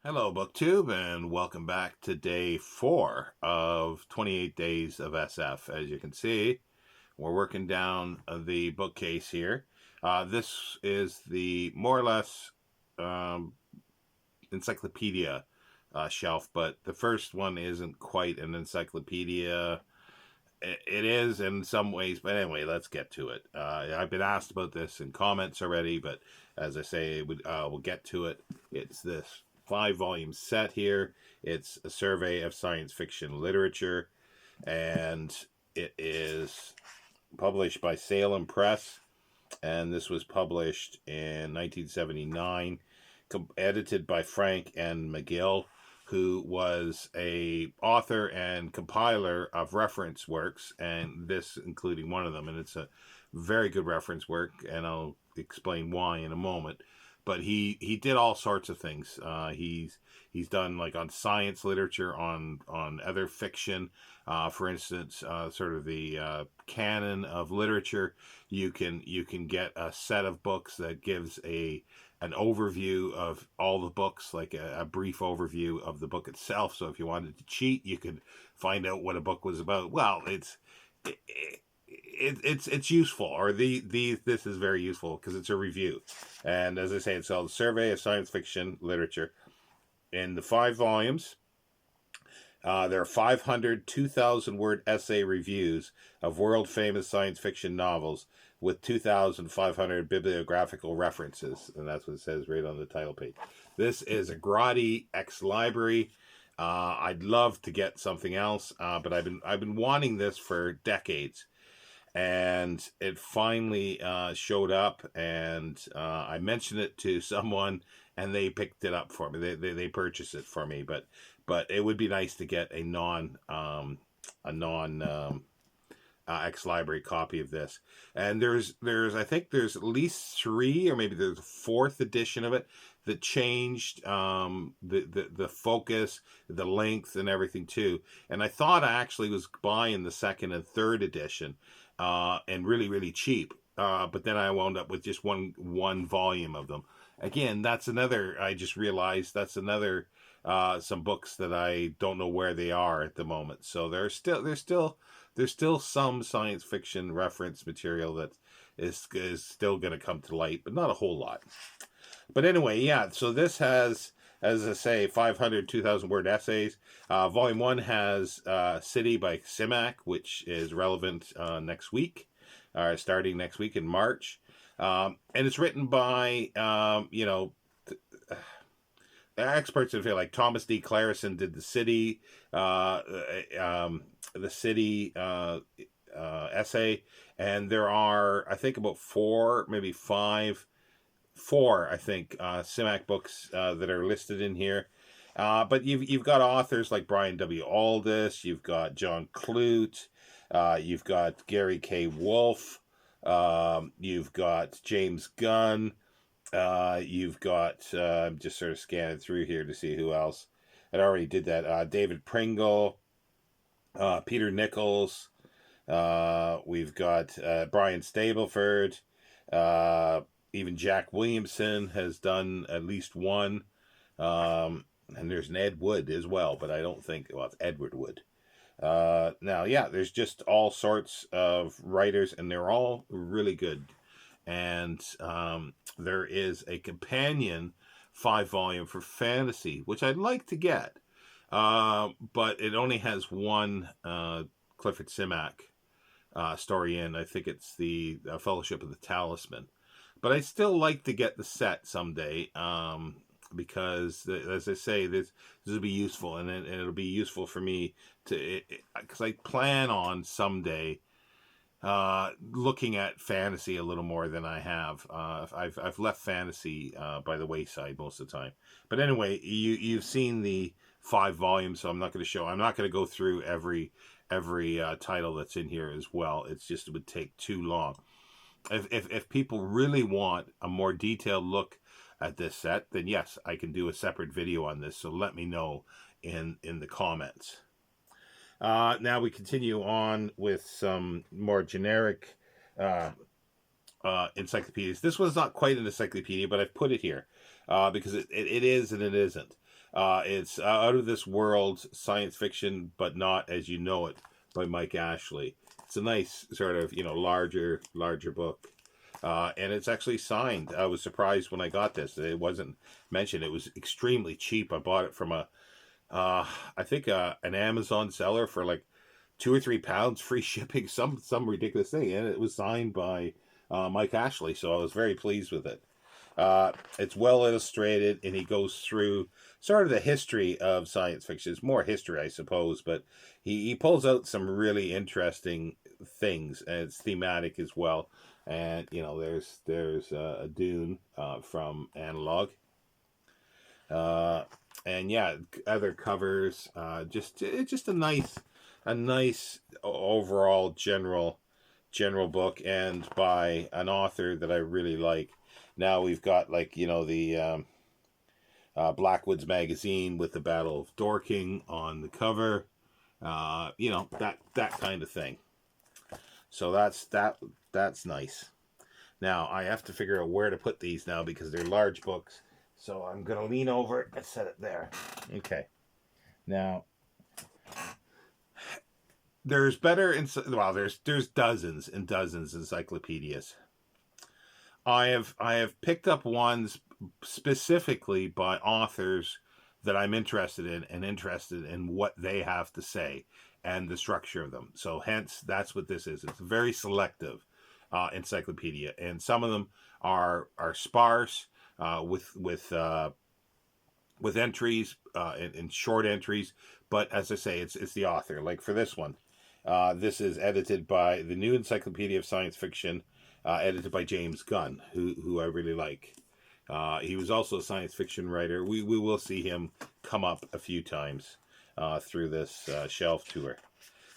Hello, BookTube, and welcome back to day 4 of 28 Days of SF. As you can see, we're working down the bookcase here. This is the more or less um, Encyclopedia shelf, but the first one isn't quite an encyclopedia. It is in some ways, but anyway, let's get to it. I've been asked about this in comments already, but as I say, we'll get to it. It's this 5-volume set here. It's a survey of science fiction literature, and it is published by Salem Press, and this was published in 1979, edited by Frank N. McGill, who was a author and compiler of reference works, and this including one of them. And it's a very good reference work, and I'll explain why in a moment. But he did all sorts of things. He's done like on science literature, on other fiction. For instance, sort of the canon of literature. You can get a set of books that gives an overview of all the books, like a brief overview of the book itself. So if you wanted to cheat, you could find out what a book was about. Well, it's useful, or this is very useful because it's a review. And as I say, it's called Survey of Science Fiction Literature. In the 5 volumes, there are 500 2,000-word essay reviews of world-famous science fiction novels with 2,500 bibliographical references, and that's what it says right on the title page. This is a Grady ex-library. I'd love to get something else, but I've been wanting this for decades, and it finally showed up, and I mentioned it to someone, and they picked it up for me. They purchased it for me, but it would be nice to get a non ex-library copy of this. And there's I think there's at least 3, or maybe there's a 4th edition of it that changed the focus, the length, and everything too. And I thought I actually was buying the 2nd and 3rd edition, and really cheap. But then I wound up with just one volume of them. Again, that's another. I just realized that's another. Some books that I don't know where they are at the moment. So there's still some science fiction reference material that is still going to come to light, but not a whole lot. But anyway, yeah. So this has, as I say, 500 2,000-word essays. Volume 1 has City by Simak, which is relevant next week, starting next week in March. And it's written by, experts in field, like Thomas D. Clarison did the City essay, and there are, I think, about 4, maybe 5, 4, I think, Simak books that are listed in here. But you've got authors like Brian W. Aldiss, you've got John Clute, you've got Gary K. Wolfe, you've got James Gunn. You've got, I'm just sort of scanning through here to see who else. I already did that. David Pringle, Peter Nichols. We've got Brian Stableford. Even Jack Williamson has done at least one. And there's an Ed Wood as well, but I don't think, well, it's Edward Wood. Now, yeah, there's just all sorts of writers, and they're all really good. And there is a companion 5-volume for fantasy, which I'd like to get, but it only has one Clifford Simak story in. I think it's the Fellowship of the Talisman, but I'd still like to get the set someday, because, as I say, this will be useful, and it'll be useful for me to, because I plan on someday looking at fantasy a little more than I have. I've left fantasy by the wayside most of the time. But anyway, you've seen the 5 volumes, so I'm not going to go through every title that's in here as well. It would take too long. If people really want a more detailed look at this set, then yes, I can do a separate video on this. So let me know in the comments. Now we continue on with some more generic encyclopedias. This was not quite an encyclopedia, but I've put it here because it is and it isn't. It's Out of This World Science Fiction, but Not As You Know It by Mike Ashley. It's a nice sort of, larger book. And it's actually signed. I was surprised when I got this. It wasn't mentioned. It was extremely cheap. I bought it from I think an Amazon seller for like £2 or £3 free shipping, some ridiculous thing. And it was signed by Mike Ashley. So I was very pleased with it. It's well illustrated, and he goes through sort of the history of science fiction. It's more history, I suppose, but he pulls out some really interesting things, and it's thematic as well. And there's a Dune from Analog, and yeah, other covers. It's just a nice overall general book, and by an author that I really like. Now we've got the Blackwoods magazine with the Battle of Dorking on the cover, that kind of thing. So that's nice. Now I have to figure out where to put these now because they're large books. So I'm gonna lean over it and set it there. Okay. Now there's there's dozens and dozens of encyclopedias. I have picked up ones specifically by authors that I'm interested in what they have to say and the structure of them. So hence that's what this is. It's a very selective encyclopedia, and some of them are sparse with entries and short entries. But as I say, it's the author. Like for this one, this is edited by the New Encyclopedia of Science Fiction. Edited by James Gunn, who I really like. He was also a science fiction writer. We will see him come up a few times through this shelf tour.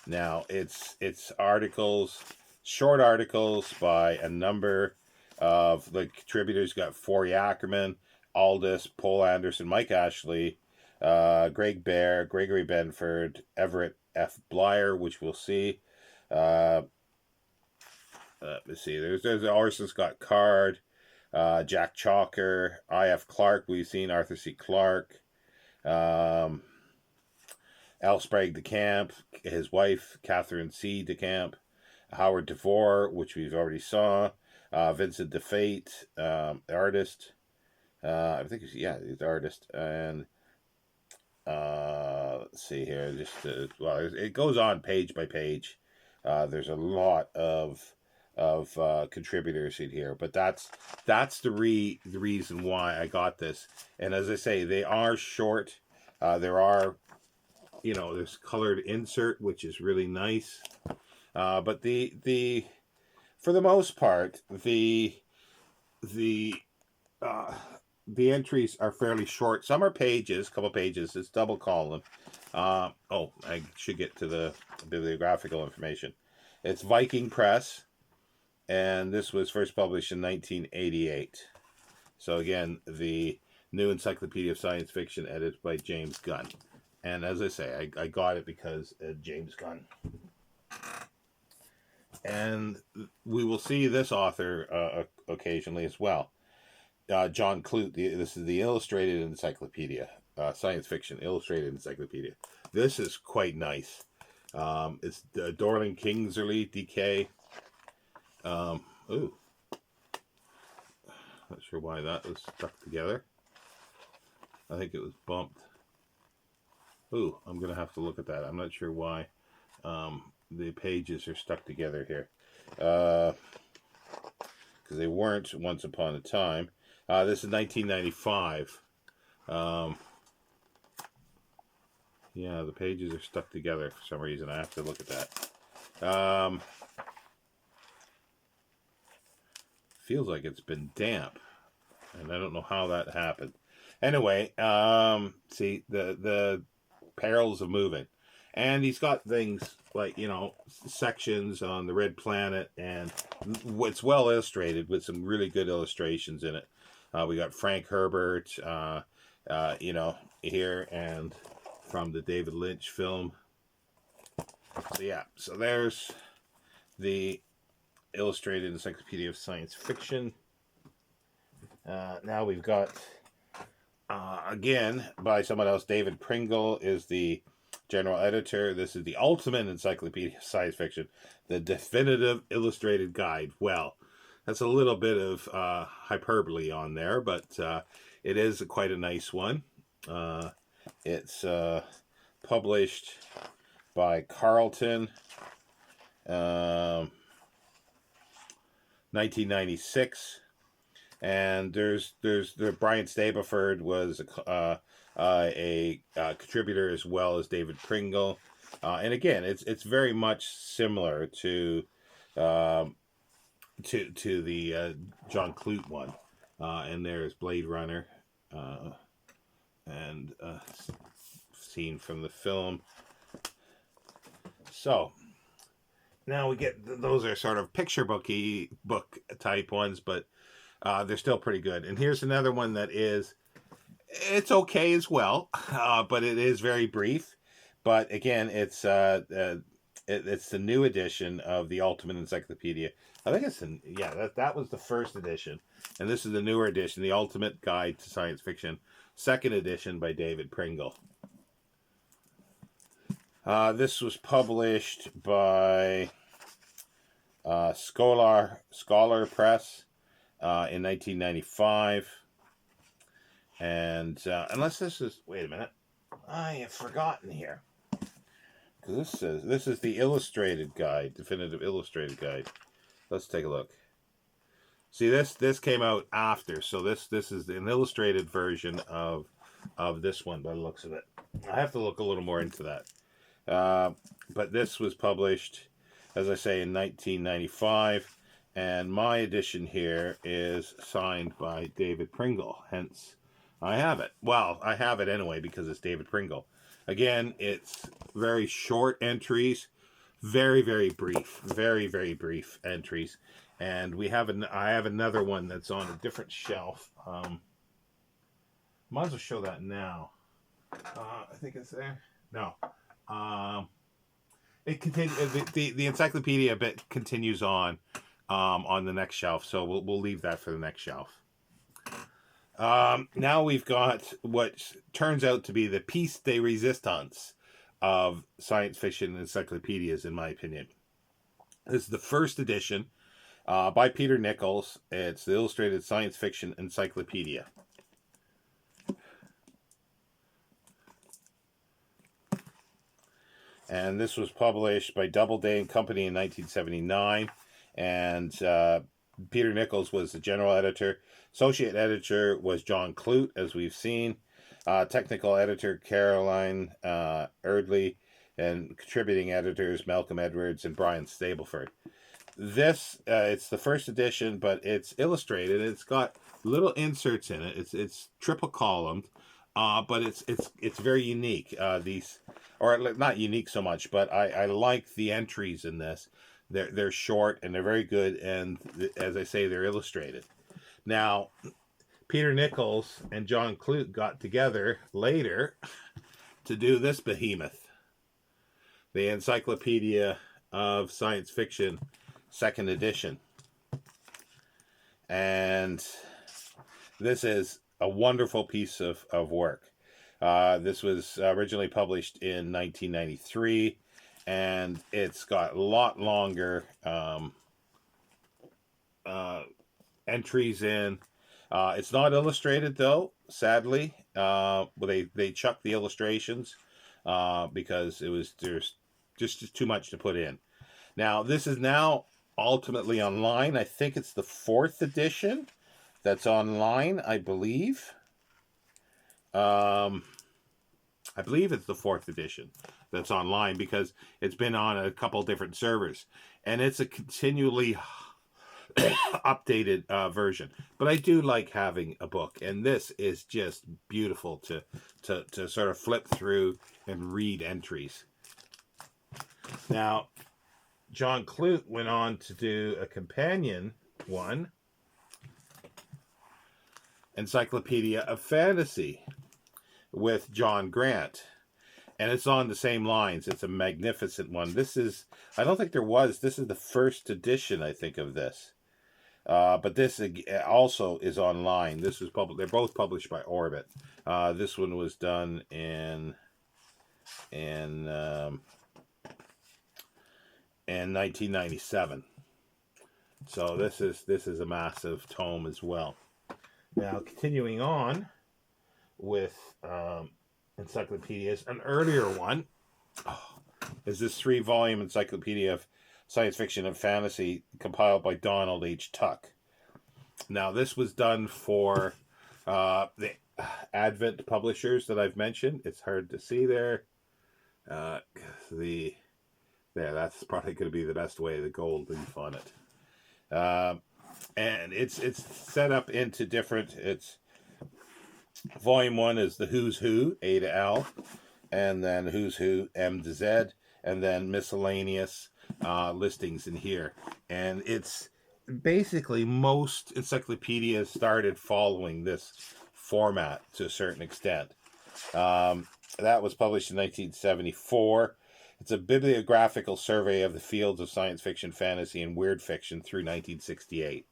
Now, it's articles, short articles by a number of the contributors. Got Forey Ackerman, Aldous, Paul Anderson, Mike Ashley, Greg Bear, Gregory Benford, Everett F. Blyer, which we'll see. Let's see. There's Orson Scott Card, Jack Chalker, I.F. Clarke. We've seen Arthur C. Clarke, L. Sprague de Camp, his wife Catherine C. de Camp, Howard DeVore, which we've already saw, Vincent DeFate, artist. I think he's the artist, and let's see here. It goes on page by page. There's a lot of contributors in here, but that's the reason why I got this. And as I say, they are short. There are there's colored insert, which is really nice. But the for the most part, the entries are fairly short. Some are pages, couple pages. It's double column. I should get to the bibliographical information. It's Viking Press. And this was first published in 1988. So again, the New Encyclopedia of Science Fiction, edited by James Gunn. And as I say, I got it because of James Gunn. And we will see this author occasionally as well. John Clute. This is the Illustrated Encyclopedia, Science Fiction Illustrated Encyclopedia. This is quite nice. It's Dorling Kingsley, DK. Not sure why that was stuck together. I think it was bumped. I'm gonna have to look at that. I'm not sure why the pages are stuck together here, because they weren't once upon a time. This is 1995. The pages are stuck together for some reason. I have to look at that. Feels like it's been damp, and I don't know how that happened. Anyway, see the perils of moving, and he's got things like sections on the Red Planet, and it's well illustrated with some really good illustrations in it. We got Frank Herbert, here, and from the David Lynch film. So there's the Illustrated Encyclopedia of Science Fiction. Now we've got again, by someone else. David Pringle is the general editor. This is the ultimate encyclopedia of science fiction, the definitive illustrated guide. Well, that's a little bit of hyperbole on there, but it is quite a nice one. It's published by Carlton, 1996. And there's Brian Stableford was a contributor, as well as David Pringle, and again, it's very much similar to the John Clute one, and there's Blade Runner, and scene from the film. So now we get, those are sort of picture book type ones, but they're still pretty good. And here's another one that it's okay as well, but it is very brief. But again, it's the new edition of the Ultimate Encyclopedia. I think that was the first edition, and this is the newer edition, the Ultimate Guide to Science Fiction, second edition by David Pringle. This was published by Scholar Press in 1995. And unless this is, wait a minute, I have forgotten here, because this is the illustrated guide, definitive illustrated guide. Let's take a look. See, this came out after, so this is an illustrated version of this one by the looks of it. I have to look a little more into that. But this was published, as I say, in 1995, and my edition here is signed by David Pringle, hence I have it. Well, I have it anyway because it's David Pringle. Again, it's very short entries, very, very brief, very, very brief entries. And I have another one that's on a different shelf. Might as well show that now. I think it's there. No. It continues. The encyclopedia bit continues on the next shelf, so we'll leave that for the next shelf. Now we've got what turns out to be the piece de resistance of science fiction encyclopedias, in my opinion. This is the first edition by Peter Nichols. It's the Illustrated Science Fiction Encyclopedia. And this was published by Doubleday and Company in 1979. And Peter Nichols was the general editor. Associate editor was John Clute, as we've seen. Technical editor Caroline Erdley. And contributing editors Malcolm Edwards and Brian Stableford. This, it's the first edition, but it's illustrated. It's got little inserts in it. It's triple columned. But it's very unique. Or not unique so much, but I like the entries in this. They're short and they're very good, and as I say, they're illustrated. Now, Peter Nichols and John Clute got together later to do this behemoth, the Encyclopedia of Science Fiction, second edition. And this is a wonderful piece of work. This was originally published in 1993, and it's got a lot longer entries in. It's not illustrated, though, sadly. They chucked the illustrations because there's just too much to put in. Now, this is now ultimately online. I think it's the 4th edition that's online, I believe. I believe it's the 4th edition that's online, because it's been on a couple different servers, and it's a continually updated version. But I do like having a book, and this is just beautiful to sort of flip through and read entries. Now, John Clute went on to do a companion one, Encyclopedia of Fantasy, with John Grant, and it's on the same lines. It's a magnificent one. This is the first edition, I think, of this. But this also is online. This is they're both published by Orbit. This one was done in 1997. So this is a massive tome as well. Now, continuing on with Encyclopedias, an earlier one is this 3-volume Encyclopedia of Science Fiction and Fantasy compiled by Donald H. Tuck. Now, this was done for the Advent publishers that I've mentioned. It's hard to see there. There, that's probably going to be the best way, the gold leaf on it. And it's set up into different. It's volume 1 is the Who's Who, A to L, and then Who's Who, M to Z, and then miscellaneous listings in here. And it's basically most encyclopedias started following this format to a certain extent. That was published in 1974. It's a bibliographical survey of the fields of science fiction, fantasy, and weird fiction through 1968.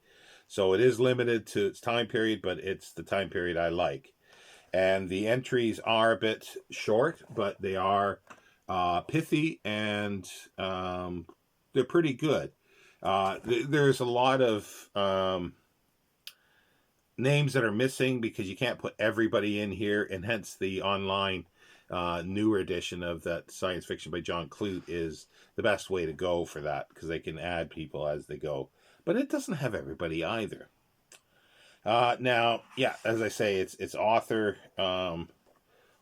So it is limited to its time period, but it's the time period I like. And the entries are a bit short, but they are pithy, and they're pretty good. There's a lot of names that are missing because you can't put everybody in here, and hence the online newer edition of that Science Fiction by John Clute is the best way to go for that, because they can add people as they go. But it doesn't have everybody either. Now, yeah, as I say, it's author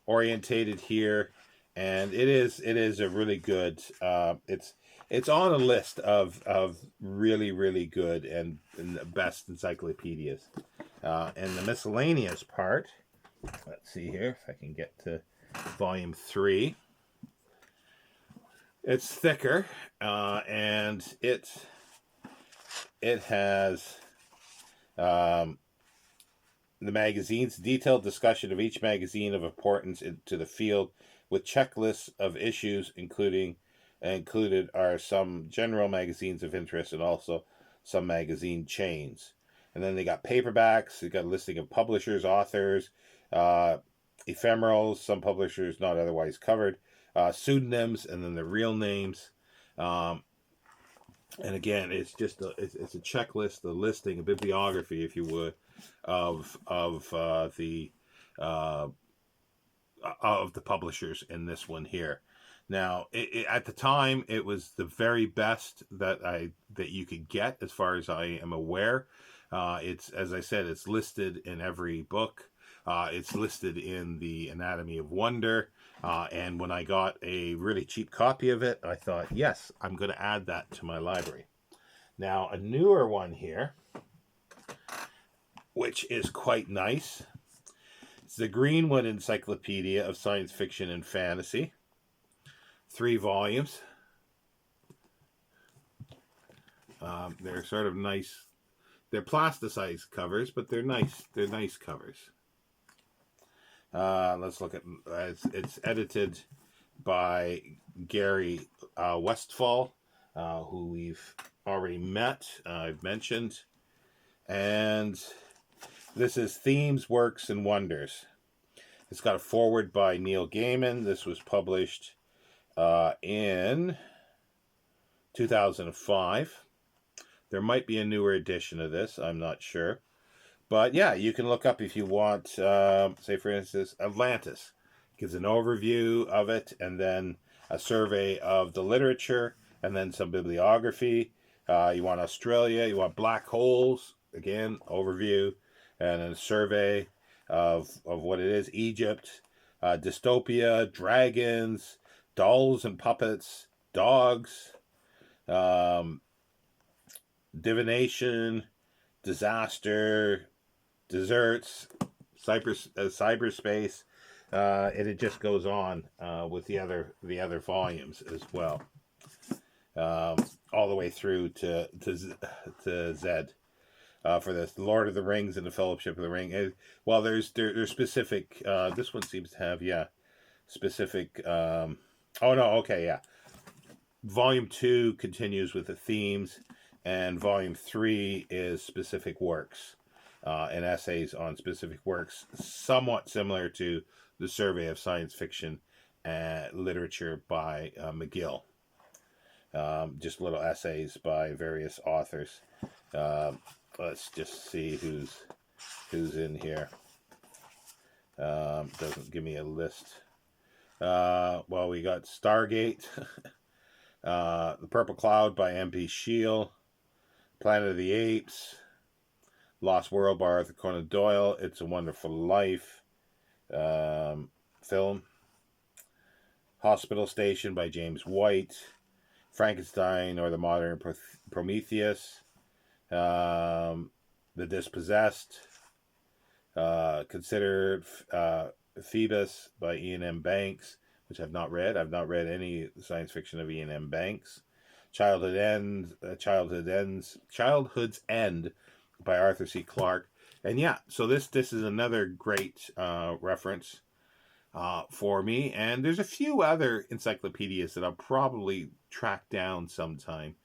orientated here, and it is a really good. It's on a list of really good and the best encyclopedias. And the miscellaneous part. Let's see here if I can get to volume 3. It's thicker, and it has the magazines, detailed discussion of each magazine of importance to the field, with checklists of issues, included are some general magazines of interest and also some magazine chains. And then they got paperbacks. They got a listing of publishers, authors, ephemerals, some publishers not otherwise covered, pseudonyms, and then the real names. And again, it's just it's a checklist, a listing, a bibliography, if you would, of the publishers in this one here. Now, at the time, it was the very best that you could get, as far as I am aware. It's, as I said, it's listed in every book. It's listed in the Anatomy of Wonder. And when I got a really cheap copy of it, I thought, yes, I'm going to add that to my library. Now, a newer one here, which is quite nice. It's the Greenwood Encyclopedia of Science Fiction and Fantasy. 3 volumes. They're sort of nice. They're plasticized covers, but they're nice. They're nice covers. Let's look at it's edited by Gary Westfall, who we've already met. I've mentioned, and this is Themes, Works, and Wonders. It's got a foreword by Neil Gaiman. This was published in 2005. There might be a newer edition of this. I'm not sure. But yeah, you can look up if you want, say for instance, Atlantis. It gives an overview of it, and then a survey of the literature, and then some bibliography. You want Australia, you want black holes, again, overview, and a survey of what it is. Egypt, dystopia, dragons, dolls and puppets, dogs, divination, disaster, desserts, cyberspace, and it just goes on with the other volumes as well, all the way through to Z. For this, Lord of the Rings and the Fellowship of the Ring. Well, there's specific. This one seems to have specific. Oh no, okay, yeah. Volume 2 continues with the themes, and volume 3 is specific works and essays on specific works, somewhat similar to the Survey of Science Fiction Literature by McGill. Just little essays by various authors. Let's just see who's in here. Doesn't give me a list. Well, we got Stargate, The Purple Cloud by M.P. Shiel, Planet of the Apes, Lost World by Arthur Conan Doyle, It's a Wonderful Life film, Hospital Station by James White, Frankenstein or the Modern Prometheus, The Dispossessed, Consider Phoebus by Ian M. Banks, which I've not read. I've not read any science fiction of Ian M. Banks. Childhood's End by Arthur C. Clarke. And yeah, so this is another great reference for me. And there's a few other encyclopedias that I'll probably track down sometime,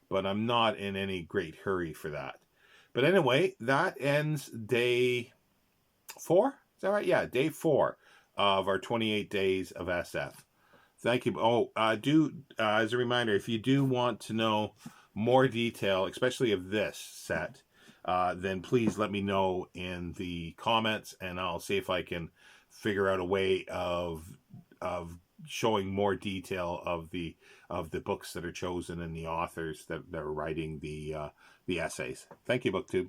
but I'm not in any great hurry for that. But anyway, that ends day 4. Is that right? Yeah, day 4 of our 28 days of SF. Thank you. Oh, as a reminder, if you do want to know more detail, especially of this set, then please let me know in the comments, and I'll see if I can figure out a way of showing more detail of the books that are chosen and the authors that are writing the essays. Thank you, BookTube.